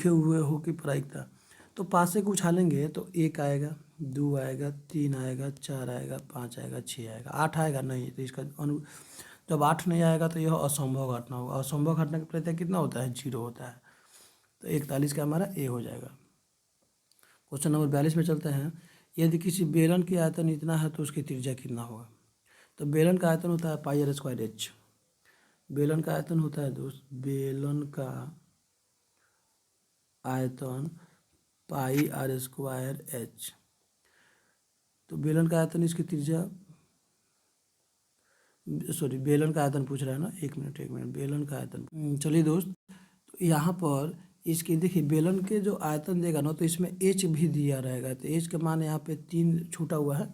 हुए हो कि प्रायिकता। तो पासे को उछालेंगे तो 1 आएगा, 2 आएगा, 3 आएगा, 4 आएगा, 5 आएगा, 6 आएगा, 8 आएगा नहीं। तो इसका जब 8 नहीं आएगा तो यह असंभव घटना होगा। असंभव घटना का प्रत्यय कितना होता है 0 होता है। तो 41 का हमारा ए हो जाएगा। क्वेश्चन नंबर 42 में चलते हैं। यदि किसी बेलन की आयतन इतना है तो उसकी त्रिज्या कितना होगा। तो बेलन का आयतन होता है पाई आर स्क्वायर एच। बेलन का आयतन होता है दोस्त, बेलन का आयतन पाई आर स्क्वायर एच। तो बेलन का आयतन, इसकी त्रिज्या, सॉरी बेलन का आयतन पूछ रहा है ना, एक मिनट बेलन का आयतन। चलिए दोस्त, तो यहाँ पर इसकी देखिए बेलन के जो आयतन देगा ना तो इसमें एच भी दिया रहेगा। तो एच का मान यहाँ पे 3 छूटा हुआ है।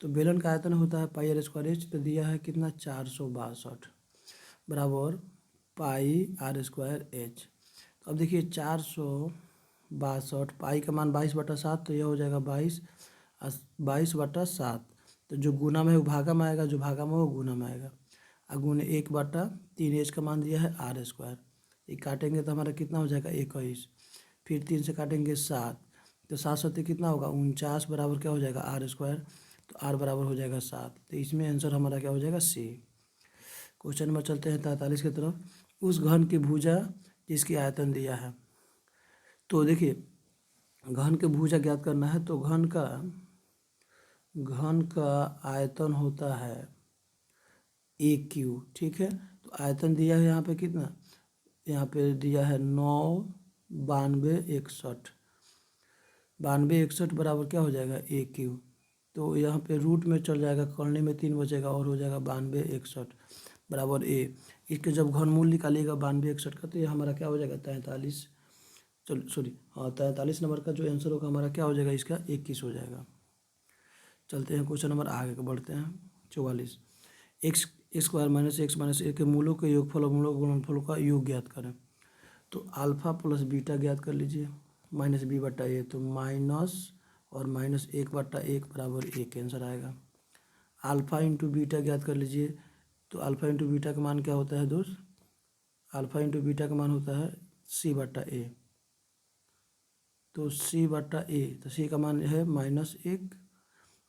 तो बेलन का आयतन होता है पाई आर स्क्वायर एच, तो दिया है कितना 462 बराबर पाई आर स्क्वायर एच। तो अब देखिए 462, पाई का मान 22/7, तो यह हो जाएगा 22/7। तो जो गुना में है वो भागा में आएगा, जो भागा में वो गुना में आएगा। और गुने 1/3, एच का मान दिया है आर स्क्वायर। ये काटेंगे तो हमारा कितना हो जाएगा 21, फिर 3 से काटेंगे 7, तो 7 7 कितना होगा 49 बराबर क्या हो जाएगा आर स्क्वायर। तो आर बराबर हो जाएगा 7। तो इसमें आंसर हमारा क्या हो जाएगा सी। क्वेश्चन नंबर चलते हैं 43 की तरफ। उस घन की भुजा जिसकी आयतन दिया है। तो देखिए घन के भुजा ज्ञात करना है, तो घन का आयतन होता है ए क्यू, ठीक है। तो आयतन दिया है यहाँ पे कितना, यहाँ पे दिया है 9 92 61, 92 61 बराबर क्या हो जाएगा ए क्यू। तो यहाँ पे रूट में चल जाएगा, करने में 3 बचेगा और हो जाएगा 92 61 बराबर ए। इसके जब घनमूल निकालिएगा 92 61 का, तो ये हमारा क्या हो जाएगा 43, चलो सॉरी हाँ 43 नंबर का जो आंसर होगा हमारा क्या हो जाएगा इसका 21 हो जाएगा। चलते हैं क्वेश्चन नंबर आगे बढ़ते हैं 44। X square minus X minus A के मूलों के योगफल और मूलों के गुणनफल का योग ज्ञात करें। तो अल्फा प्लस बीटा ज्ञात कर लीजिए, माइनस बी बट्टा ए, तो माइनस और माइनस 1/1 बराबर 1 आंसर आएगा। अल्फा इंटू बीटा ज्ञात कर लीजिए, तो अल्फा इंटू बीटा का मान क्या होता है दोस्त, अल्फा इंटू बीटा का मान होता है c/a। तो c/a, तो c का मान है -1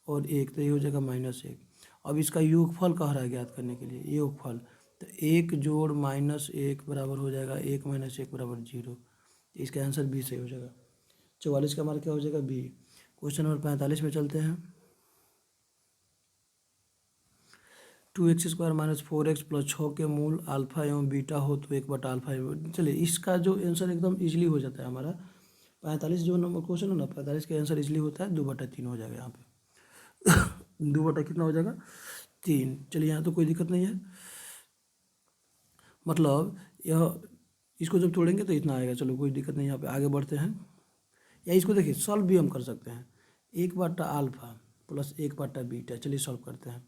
और 1, तो ये हो जाएगा -1। अब इसका योगफल कह रहा है ज्ञात करने के लिए, योगफल, तो 1 जोड़ -1 बराबर हो जाएगा 1 - 1 बराबर 0। इसका आंसर बी सही हो जाएगा। 44 का हमारा क्या हो जाएगा बी। क्वेश्चन नंबर 45 में चलते हैं। 2x² - 4x + 6 के मूल अल्फा एवं बीटा हो तो 1/α। चलिए इसका जो आंसर एकदम इजीली हो जाता है हमारा। 45 जो नंबर क्वेश्चन है ना, 45 का आंसर इजीली होता है, 2/3 हो जाएगा यहाँ पे 2 बटा कितना हो जाएगा 3। चलिए यहाँ तो कोई दिक्कत नहीं है, मतलब यह इसको जब तोड़ेंगे तो इतना आएगा। चलो कोई दिक्कत नहीं, यहाँ पे आगे बढ़ते हैं। या इसको देखिए सॉल्व भी हम कर सकते हैं। 1/α प्लस 1 बटा बीटा। चलिए सॉल्व करते हैं।